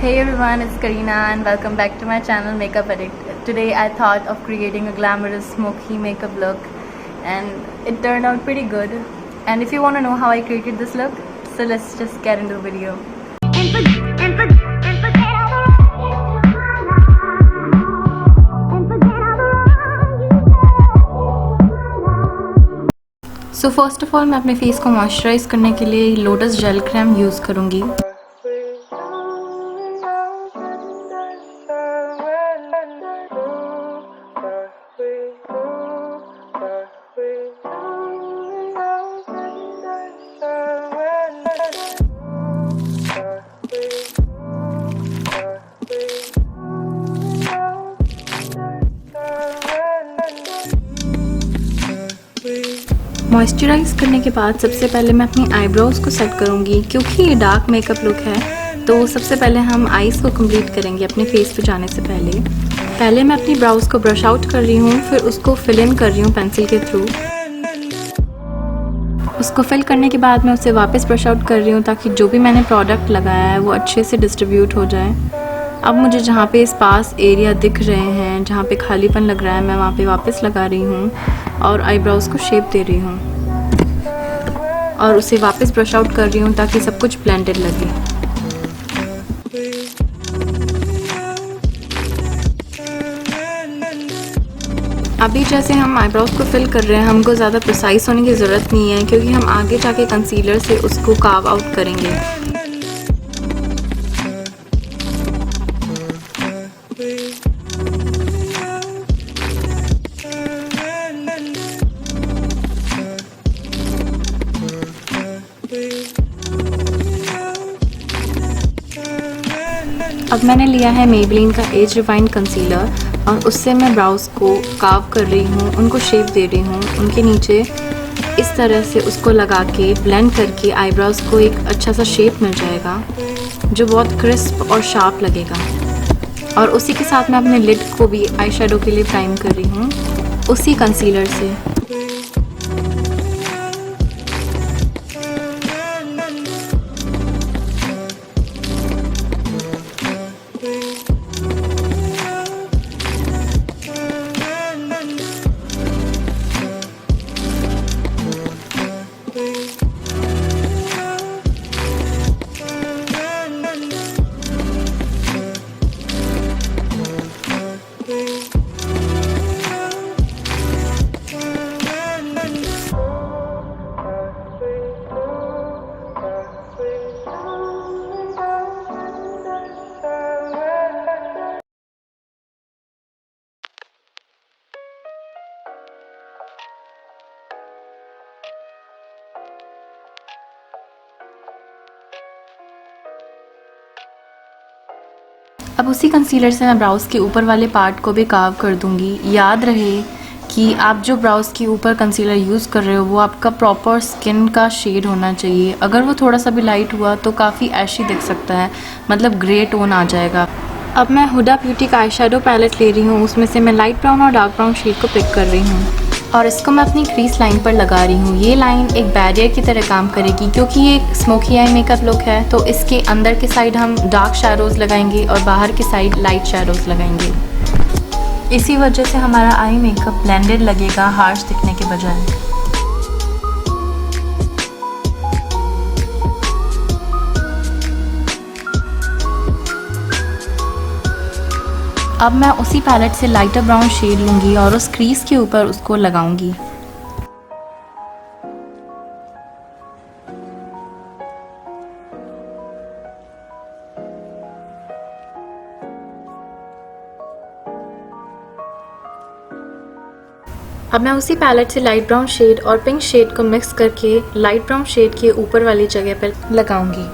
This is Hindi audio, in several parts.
Hey everyone, it's Karina and welcome back to my channel Makeup Addict. Today I thought of creating a glamorous smoky makeup look and it turned out pretty good. And if you want to know how I created this look, so let's just get into the video. So first of all मैं अपने फेस को मॉइस्चराइज करने के लिए लोटस जेल क्रीम यूज़ करूँगी. मॉइस्चराइज़ करने के बाद सबसे पहले मैं अपनी आईब्रोज़ को सेट करूँगी. क्योंकि ये डार्क मेकअप लुक है तो सबसे पहले हम आईज़ को कंप्लीट करेंगे अपने फेस पे जाने से पहले मैं अपनी ब्राउज़ को ब्रश आउट कर रही हूँ, फिर उसको फिल इन कर रही हूँ पेंसिल के थ्रू. उसको फिल करने के बाद मैं उसे वापस ब्रश आउट कर रही हूँ ताकि जो भी मैंने प्रोडक्ट लगाया है वो अच्छे से डिस्ट्रीब्यूट हो जाए. अब मुझे जहाँ पे स्पार्स एरिया दिख रहे हैं, जहाँ पे खालीपन लग रहा है, मैं वहाँ पे वापस लगा रही हूँ और आईब्रोज़ को शेप दे रही हूँ और उसे वापस ब्रश आउट कर रही हूँ ताकि सब कुछ ब्लेंडेड लगे. अभी जैसे हम आईब्रोज़ को फिल कर रहे हैं, हमको ज़्यादा प्रिसाइज होने की ज़रूरत नहीं है क्योंकि हम आगे जाके कंसीलर से उसको कार्व आउट करेंगे. अब मैंने लिया है मेबेलिन का एज रिफाइंड कंसीलर और उससे मैं ब्राउज़ को कार्व कर रही हूँ, उनको शेप दे रही हूँ. उनके नीचे इस तरह से उसको लगा के ब्लेंड करके आईब्रोज़ को एक अच्छा सा शेप मिल जाएगा जो बहुत क्रिस्प और शार्प लगेगा. और उसी के साथ मैं अपने लिड को भी आई शेडो के लिए प्राइम कर रही हूँ उसी कंसीलर से. अब उसी कंसीलर से मैं ब्राउज़ के ऊपर वाले पार्ट को भी कार्व कर दूंगी. याद रहे कि आप जो ब्राउज़ के ऊपर कंसीलर यूज़ कर रहे हो वो आपका प्रॉपर स्किन का शेड होना चाहिए. अगर वो थोड़ा सा भी लाइट हुआ तो काफ़ी ऐशी दिख सकता है, मतलब ग्रे टोन आ जाएगा. अब मैं हुडा ब्यूटी का आई शेडो पैलेट ले रही हूँ, उसमें से मैं लाइट ब्राउन और डार्क ब्राउन शेड को पिक कर रही हूँ और इसको मैं अपनी क्रीज लाइन पर लगा रही हूँ. ये लाइन एक बैरियर की तरह काम करेगी क्योंकि ये एक स्मोकी आई मेकअप लुक है तो इसके अंदर के साइड हम डार्क शैडोज़ लगाएंगे और बाहर की साइड लाइट शैडोज़ लगाएंगे. इसी वजह से हमारा आई मेकअप ब्लेंडेड लगेगा हार्श दिखने के बजाय. अब मैं उसी पैलेट से लाइटर ब्राउन शेड लूँगी और उस क्रीज के ऊपर उसको लगाऊंगी. अब मैं उसी पैलेट से लाइट ब्राउन शेड और पिंक शेड को मिक्स करके लाइट ब्राउन शेड के ऊपर वाली जगह पर लगाऊंगी.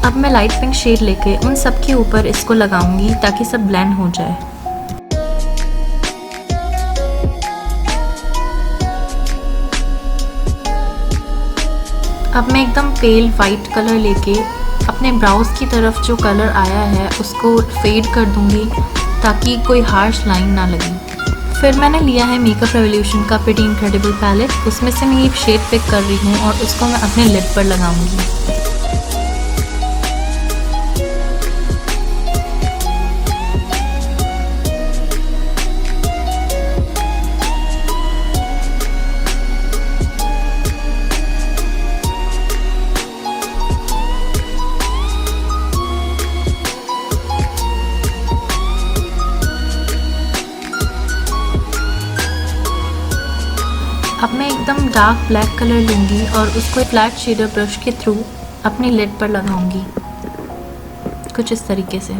अब मैं लाइट पिंक शेड लेके उन सब के ऊपर इसको लगाऊंगी ताकि सब ब्लेंड हो जाए. अब मैं एकदम पेल वाइट कलर लेके अपने ब्राउज की तरफ जो कलर आया है उसको फेड कर दूंगी ताकि कोई हार्श लाइन ना लगे. फिर मैंने लिया है मेकअप रेवोल्यूशन का प्रिटी इनक्रेडिबल पैलेट। उसमें से मैं एक शेड पिक कर रही हूँ और उसको मैं अपने लिड पर लगाऊंगी। अब मैं एकदम डार्क ब्लैक कलर लूँगी और उसको फ्लैट शेडर ब्रश के थ्रू अपनी लिड पर लगाऊंगी, कुछ इस तरीके से।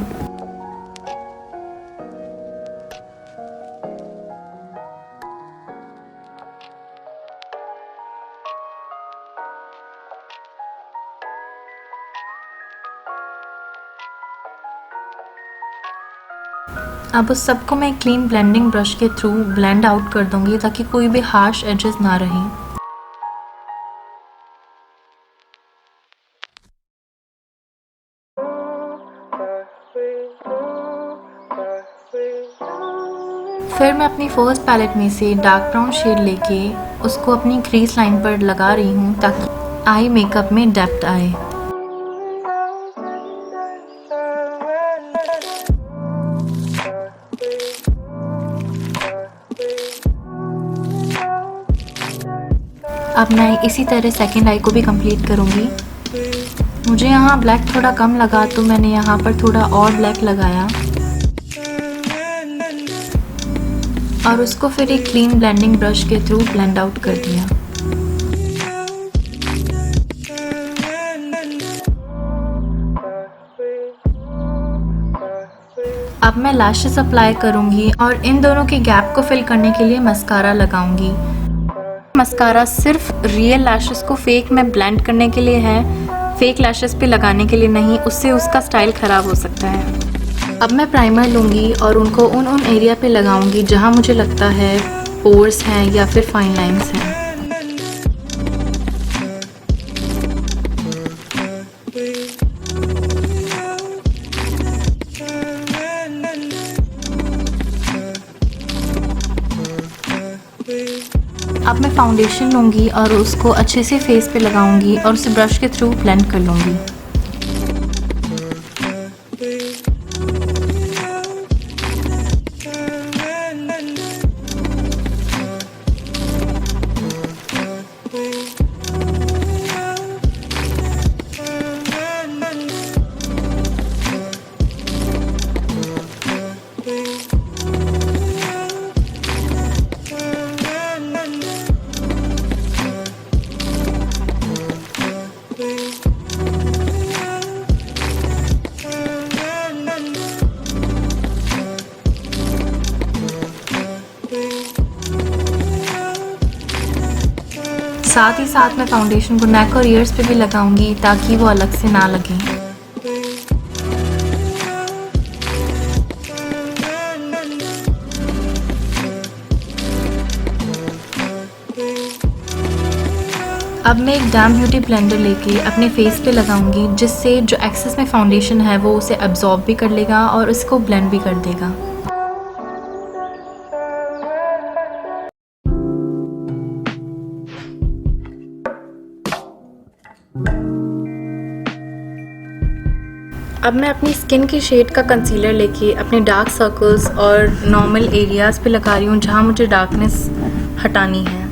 अब उस सबको मैं क्लीन ब्लेंडिंग ब्रश के थ्रू ब्लेंड आउट कर दूंगी ताकि कोई भी हार्श एजेस ना रहें। फिर मैं अपनी फर्स्ट पैलेट में से डार्क ब्राउन शेड लेके उसको अपनी क्रीज लाइन पर लगा रही हूँ ताकि आई मेकअप में डेप्थ आए। अब मैं इसी तरह सेकेंड आई को भी कंप्लीट करूँगी। मुझे यहाँ ब्लैक थोड़ा कम लगा तो मैंने यहाँ पर थोड़ा और ब्लैक लगाया और उसको फिर एक क्लीन ब्लेंडिंग ब्रश के थ्रू ब्लेंड आउट कर दिया। अब मैं लैशेस अप्लाई करूँगी और इन दोनों के गैप को फिल करने के लिए मस्कारा लगाऊंगी। मस्कारा सिर्फ रियल लैशेस को फेक में ब्लेंड करने के लिए है, फेक लैशेस पे लगाने के लिए नहीं, उससे उसका स्टाइल ख़राब हो सकता है। अब मैं प्राइमर लूँगी और उनको उन एरिया पे लगाऊंगी जहाँ मुझे लगता है पोर्स हैं या फिर फाइन लाइंस हैं। अब मैं फाउंडेशन लूँगी और उसको अच्छे से फेस पे लगाऊंगी और उसे ब्रश के थ्रू ब्लेंड कर लूँगी। साथ ही साथ मैं फाउंडेशन को नेक और ईयर्स पे भी लगाऊंगी ताकि वो अलग से ना लगे। अब मैं एक डैम ब्यूटी ब्लेंडर लेके अपने फेस पे लगाऊंगी जिससे जो एक्सेस में फाउंडेशन है वो उसे एब्जॉर्ब भी कर लेगा और इसको ब्लेंड भी कर देगा। अब मैं अपनी स्किन की शेड का कंसीलर लेके अपने डार्क सर्कल्स और नॉर्मल एरियाज़ पे लगा रही हूँ जहाँ मुझे डार्कनेस हटानी है।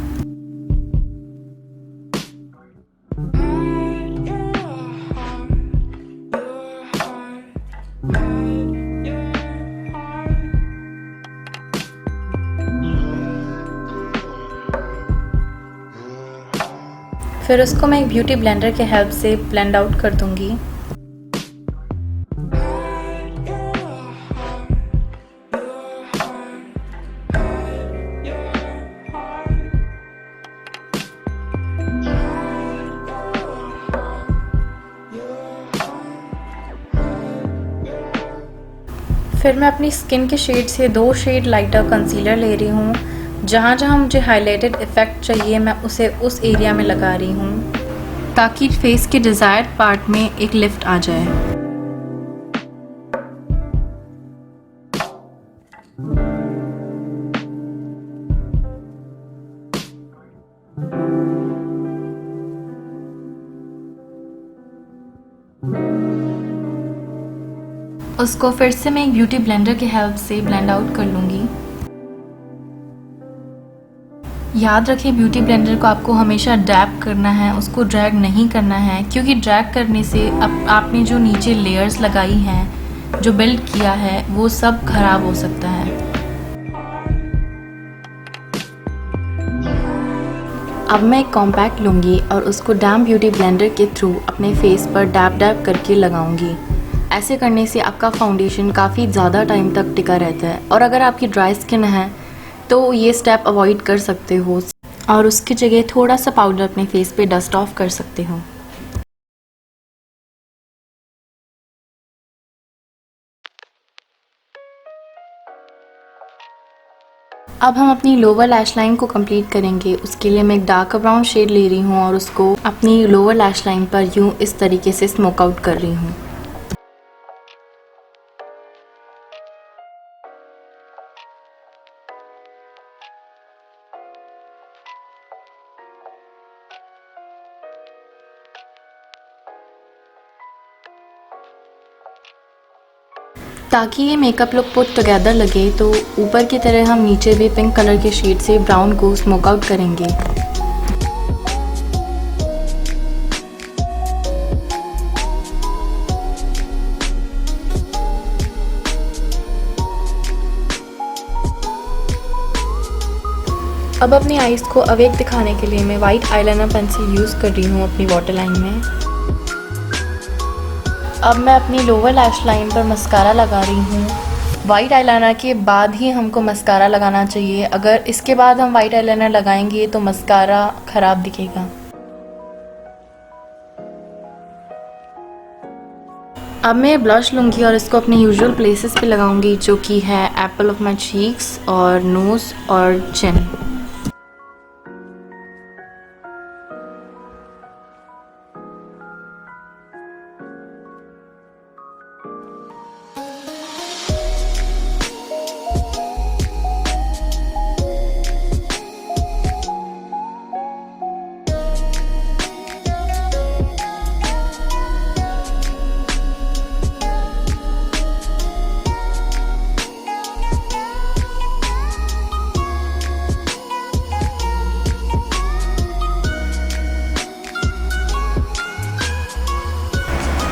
फिर उसको मैं एक ब्यूटी ब्लेंडर के हेल्प से ब्लेंड आउट कर दूँगी। फिर मैं अपनी स्किन के शेड से 2 शेड लाइटर कंसीलर ले रही हूँ। जहाँ जहाँ मुझे हाइलाइटेड इफ़ेक्ट चाहिए मैं उसे उस एरिया में लगा रही हूँ ताकि फेस के डिज़ायर्ड पार्ट में एक लिफ्ट आ जाए। उसको फिर से मैं एक ब्यूटी ब्लेंडर की हेल्प से ब्लेंड आउट कर लूँगी। याद रखें ब्यूटी ब्लेंडर को आपको हमेशा डैप करना है, उसको ड्रैग नहीं करना है, क्योंकि ड्रैग करने से आपने जो नीचे लेयर्स लगाई हैं, जो बिल्ड किया है, वो सब खराब हो सकता है। अब मैं एक कॉम्पैक्ट लूँगी और उसको डैम ब्यूटी ब्लेंडर के थ्रू अपने फेस पर डैप डैप करके लगाऊंगी। ऐसे करने से आपका फाउंडेशन काफ़ी ज़्यादा टाइम तक टिका रहता है, और अगर आपकी ड्राई स्किन है तो ये स्टेप अवॉइड कर सकते हो और उसकी जगह थोड़ा सा पाउडर अपने फेस पे डस्ट ऑफ कर सकते हो। अब हम अपनी लोअर लैश लाइन को कंप्लीट करेंगे। उसके लिए मैं एक डार्क ब्राउन शेड ले रही हूँ और उसको अपनी लोअर लैश लाइन पर यूँ इस तरीके से स्मोक आउट कर रही हूँ। ताकि ये मेकअप लुक पुट टुगेदर लगे, तो ऊपर की तरह हम नीचे भी पिंक कलर के शेड से ब्राउन को स्मोक आउट करेंगे। अब अपनी आईज को अवेक दिखाने के लिए मैं वाइट आईलाइनर पेंसिल यूज़ कर रही हूँ अपनी वाटर लाइन में। अब मैं अपनी लोअर लैश लाइन पर मस्कारा लगा रही हूँ। वाइट आईलाइनर के बाद ही हमको मस्कारा लगाना चाहिए, अगर इसके बाद हम वाइट आईलाइनर लगाएंगे तो मस्कारा ख़राब दिखेगा। अब मैं ब्लश लूँगी और इसको अपने यूजुअल प्लेसेस पे लगाऊंगी, जो कि है एप्पल ऑफ माई चीक्स और नोज़ और चिन।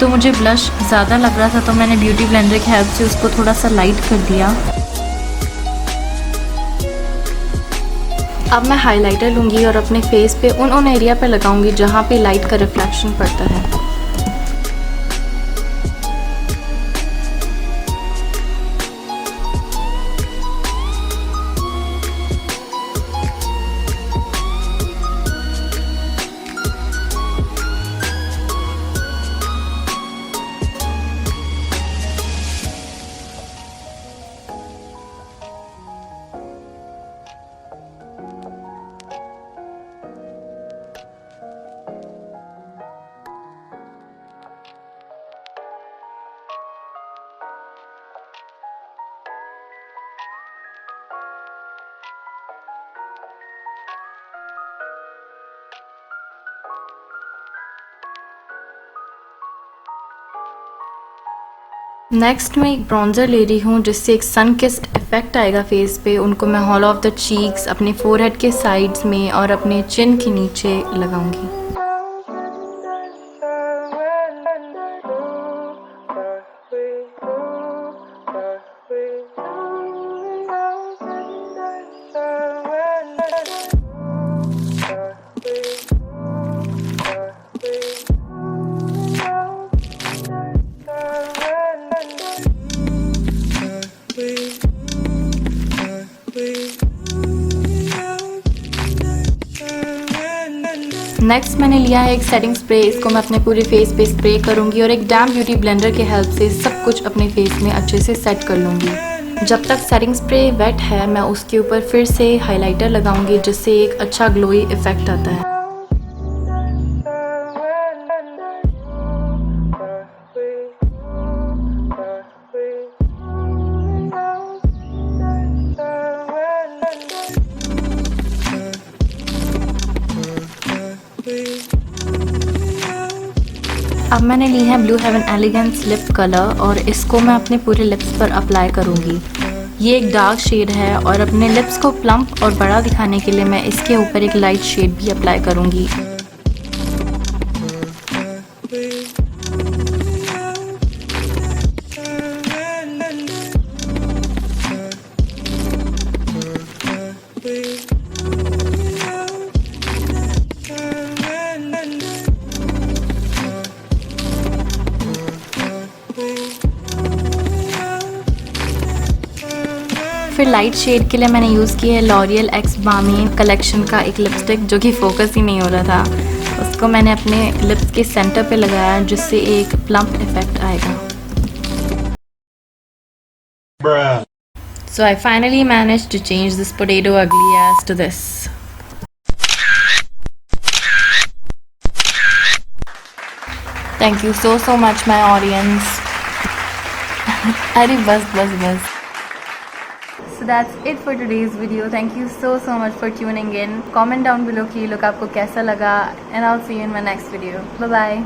तो मुझे ब्लश ज़्यादा लग रहा था, तो मैंने ब्यूटी ब्लेंडर की हेल्प से उसको थोड़ा सा लाइट कर दिया। अब मैं हाइलाइटर लूँगी और अपने फेस पे उन एरिया पे लगाऊंगी जहाँ पे लाइट का रिफ्लेक्शन पड़ता है। नेक्स्ट मैं एक ब्रॉन्ज़र ले रही हूँ जिससे एक सन किस्ड इफेक्ट आएगा फेस पे। उनको मैं हॉल ऑफ द चीक्स, अपने फोरहेड के साइड्स में और अपने चिन के नीचे लगाऊंगी। नेक्स्ट मैंने लिया है एक सेटिंग स्प्रे। इसको मैं अपने पूरे फेस पे स्प्रे करूंगी और एक डैम ब्यूटी ब्लेंडर की हेल्प से सब कुछ अपने फेस में अच्छे से सेट कर लूँगी। जब तक सेटिंग स्प्रे वेट है, मैं उसके ऊपर फिर से हाइलाइटर लगाऊंगी, जिससे एक अच्छा ग्लोई इफेक्ट आता है। अब मैंने ली है blue heaven elegance lip colour और इसको मैं अपने पूरे लिप्स पर अप्लाई करूँगी। ये एक डार्क शेड है और अपने लिप्स को प्लम्प और बड़ा दिखाने के लिए मैं इसके ऊपर एक लाइट शेड भी अप्लाई करूँगी। फिर लाइट शेड के लिए मैंने यूज़ की है लॉरियल एक्स बामी कलेक्शन का एक लिपस्टिक जो कि फोकस ही नहीं हो रहा था। उसको मैंने अपने लिप्स के सेंटर पे लगाया जिससे एक प्लम्प इफेक्ट आएगा। So I finally managed to change this potato ugly ass to this. Thank you so much my audience. अरे बस. So that's it for today's video. Thank you so much for tuning in. Comment down below कि look आपको कैसा लगा and I'll see you in my next video. Bye bye.